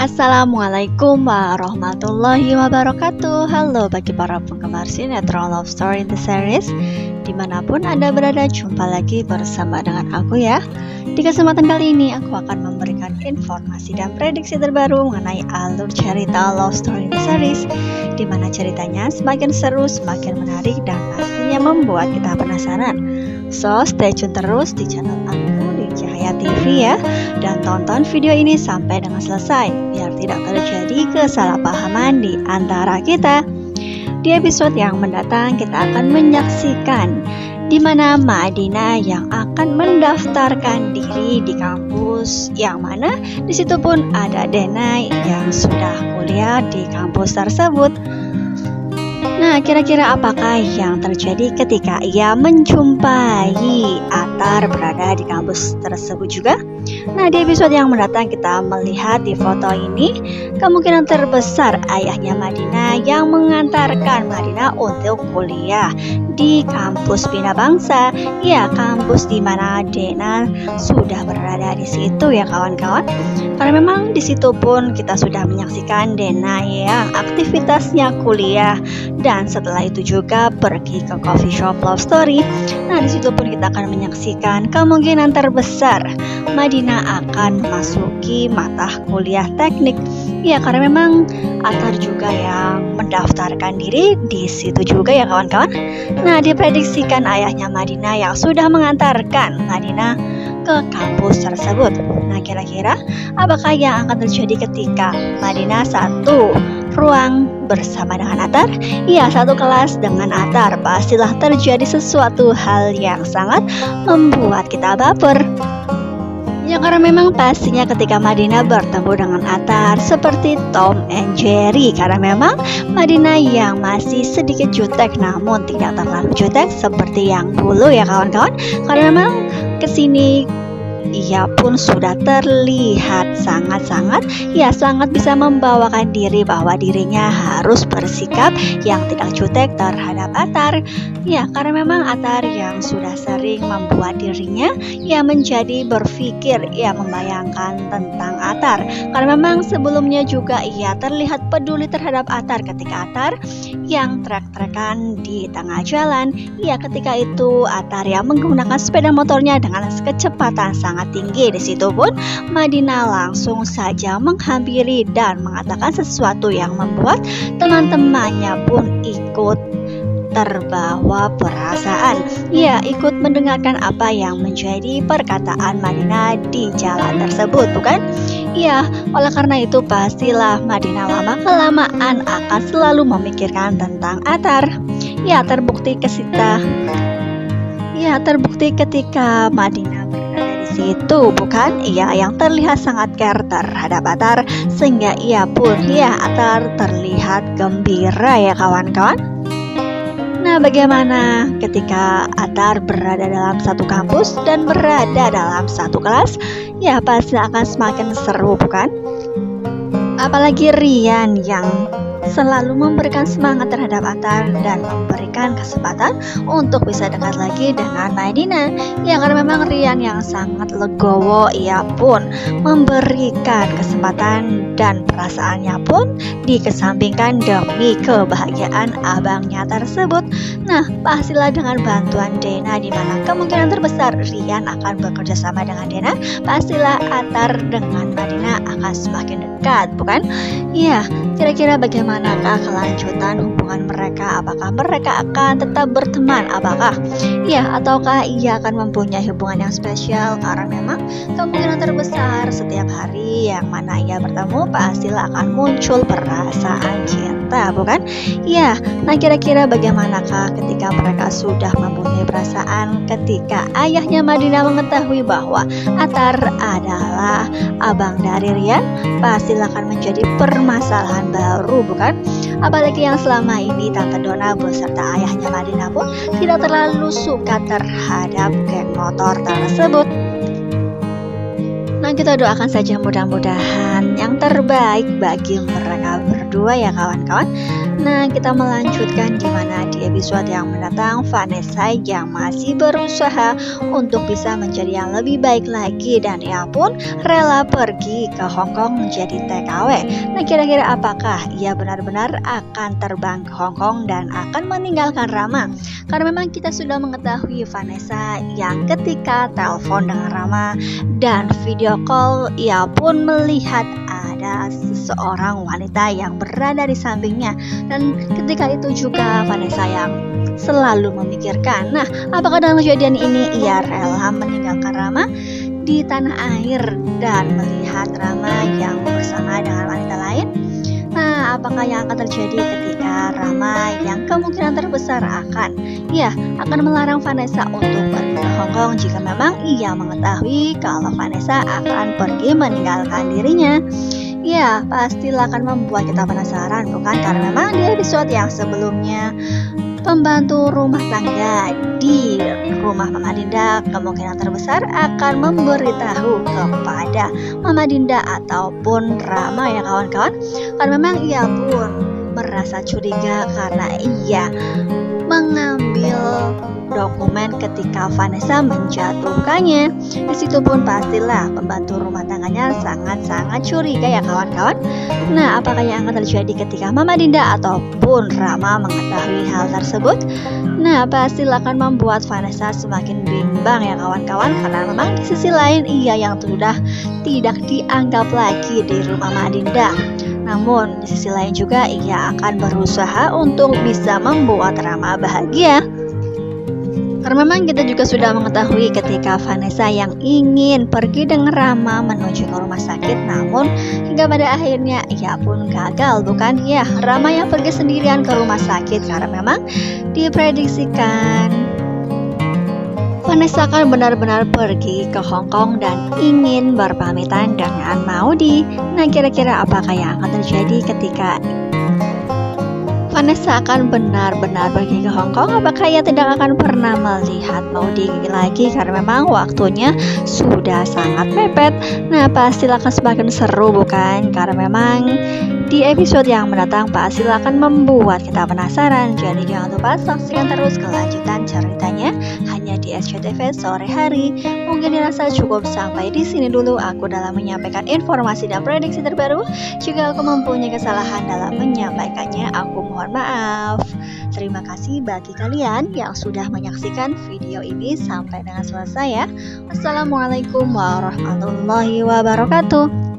Assalamualaikum warahmatullahi wabarakatuh. Halo bagi para penggemar sinetron Love Story The Series, dimanapun Anda berada, jumpa lagi bersama dengan aku ya. Di kesempatan kali ini aku akan memberikan informasi dan prediksi terbaru mengenai alur cerita Love Story The Series, dimana ceritanya semakin seru, semakin menarik, dan pastinya membuat kita penasaran. So stay tune terus di channel aku di Cahaya TV ya, dan tonton video ini sampai dengan selesai biar tidak terjadi kesalahpahaman di antara kita. Di episode yang mendatang kita akan menyaksikan di mana Madinah yang akan mendaftarkan diri di kampus, yang mana di situ pun ada Denai yang sudah kuliah di kampus tersebut. Nah, kira-kira apakah yang terjadi ketika ia menjumpai Atar berada di kampus tersebut juga? Nah, di episode yang mendatang kita melihat di foto ini kemungkinan terbesar ayahnya Madinah yang mengantarkan Madinah untuk kuliah di kampus Bina Bangsa. Ya, kampus di mana Dena sudah berada di situ ya kawan-kawan. Karena memang di situ pun kita sudah menyaksikan Dena yang aktivitasnya kuliah, dan setelah itu juga pergi ke coffee shop Love Story. Nah, di situ pun kita akan menyaksikan kemungkinan terbesar Madinah akan memasuki mata kuliah teknik. Ya, karena memang Atar juga yang mendaftarkan diri di situ juga ya kawan-kawan. Nah, diprediksikan ayahnya Madinah yang sudah mengantarkan Madinah ke kampus tersebut. Nah, kira-kira apakah yang akan terjadi ketika Madinah satu ruang bersama dengan Atar? Iya, satu kelas dengan Atar. Pastilah terjadi sesuatu hal yang sangat membuat kita baper. Ya, karena memang pastinya ketika Madinah bertemu dengan Atar seperti Tom and Jerry, karena memang Madinah yang masih sedikit jutek namun tidak terlalu jutek seperti yang dulu ya kawan-kawan. Karena memang kesini ia pun sudah terlihat sangat bisa membawakan diri bahwa dirinya harus bersikap yang tidak jutek terhadap Atar. Ya, karena memang Atar yang sudah sering membuat dirinya menjadi berpikir, membayangkan tentang Atar. Karena memang sebelumnya juga ia terlihat peduli terhadap Atar ketika Atar yang trek-trekan di tengah jalan. Ya, ketika itu Atar yang menggunakan sepeda motornya dengan kecepatan sangat tinggi. Di situ pun Madinah langsung saja menghampiri dan mengatakan sesuatu yang membuat teman-temannya pun ikut terbawa perasaan. Ya, ikut mendengarkan apa yang menjadi perkataan Madinah di jalan tersebut, bukan? Ya, oleh karena itu pastilah Madinah lama-kelamaan akan selalu memikirkan tentang Atar. Ya, terbukti ketika Madinah berada di situ, bukan? Ia yang terlihat sangat care terhadap Atar, sehingga ia pun Atar terlihat gembira ya kawan-kawan. Nah, bagaimana ketika Atar berada dalam satu kampus dan berada dalam satu kelas? Ya, pasti akan semakin seru, bukan? Apalagi Rian yang selalu memberikan semangat terhadap Atar dan memberikan kesempatan untuk bisa dekat lagi dengan Madinah. Ya, karena memang Rian yang sangat legowo, ia pun memberikan kesempatan dan perasaannya pun dikesampingkan demi kebahagiaan abangnya tersebut. Nah, pastilah dengan bantuan Dena, di mana kemungkinan terbesar Rian akan bekerja sama dengan Dena, pastilah Atar dengan Madinah akan semakin dekat, bukan? Ya, kira-kira bagaimanakah kelanjutan hubungan mereka? Apakah mereka akan tetap berteman? Ataukah ia akan mempunyai hubungan yang spesial? Karena memang kemungkinan terbesar setiap hari yang mana ia bertemu pastilah akan muncul perasaan cinta, bukan? Ya, nah kira-kira bagaimanakah ketika mereka sudah mempunyai perasaan ketika ayahnya Madinah mengetahui bahwa Atar adalah abang dari Rian? Pastilah akan menjadi permasalahan baru, bukan? Apalagi yang selama ini Tante Dona beserta ayahnya Madinah pun tidak terlalu suka terhadap geng motor tersebut. Nah, kita doakan saja mudah-mudahan yang terbaik bagi mereka berdua ya kawan-kawan. Nah, kita melanjutkan di mana di di episode yang mendatang Vanessa yang masih berusaha untuk bisa menjadi yang lebih baik lagi, dan ia pun rela pergi ke Hong Kong menjadi TKW. Nah, kira-kira apakah ia benar-benar akan terbang ke Hong Kong dan akan meninggalkan Rama? Karena memang kita sudah mengetahui Vanessa yang ketika telepon dengan Rama dan video call, ia pun melihat ada seseorang wanita yang berada di sampingnya, dan ketika itu juga Vanessa yang selalu memikirkan, nah apakah dalam kejadian ini ia rela meninggalkan Rama di tanah air dan melihat Rama yang bersama dengan wanita lain? Nah, apakah yang akan terjadi ketika Rama yang kemungkinan terbesar akan melarang Vanessa untuk pergi ke Hong Kong jika memang ia mengetahui kalau Vanessa akan pergi meninggalkan dirinya? Ya, pastilah akan membuat kita penasaran, bukan? Karena memang di episode yang sebelumnya, pembantu rumah tangga di rumah Mama Dinda kemungkinan terbesar akan memberitahu kepada Mama Dinda ataupun Rama ya kawan-kawan. Karena memang ia pun merasa curiga karena ia mengambil dokumen ketika Vanessa menjatuhkannya. Di situ pun pastilah pembantu rumah tangganya sangat-sangat curiga ya kawan-kawan. Nah, apakah yang akan terjadi ketika Mama Dinda ataupun Rama mengetahui hal tersebut? Nah, pastilah akan membuat Vanessa semakin bimbang ya kawan-kawan, karena memang di sisi lain ia yang sudah tidak dianggap lagi di rumah Mama Dinda. Namun di sisi lain juga ia akan berusaha untuk bisa membuat Rama bahagia. Karena memang kita juga sudah mengetahui ketika Vanessa yang ingin pergi dengan Rama menuju ke rumah sakit, namun hingga pada akhirnya ia pun gagal, bukan? Ya, Rama yang pergi sendirian ke rumah sakit karena memang diprediksikan Vanessa akan benar-benar pergi ke Hong Kong dan ingin berpamitan dengan Maudi. Nah, kira-kira apakah yang akan terjadi ketika Vanessa akan benar-benar pergi ke Hong Kong? Apakah ia tidak akan pernah melihat Maudi lagi karena memang waktunya sudah sangat mepet? Nah, pastilah akan semakin seru, bukan? Karena memang di episode yang mendatang pastilah akan membuat kita penasaran. Jadi jangan lupa saksikan terus kelanjutan ceritanya hanya di SCTV sore hari. Mungkin dirasa cukup sampai di sini dulu aku dalam menyampaikan informasi dan prediksi terbaru. Jika aku mempunyai kesalahan dalam menyampaikannya, aku mohon maaf. Terima kasih bagi kalian yang sudah menyaksikan video ini sampai dengan selesai ya. Wassalamualaikum warahmatullahi wabarakatuh.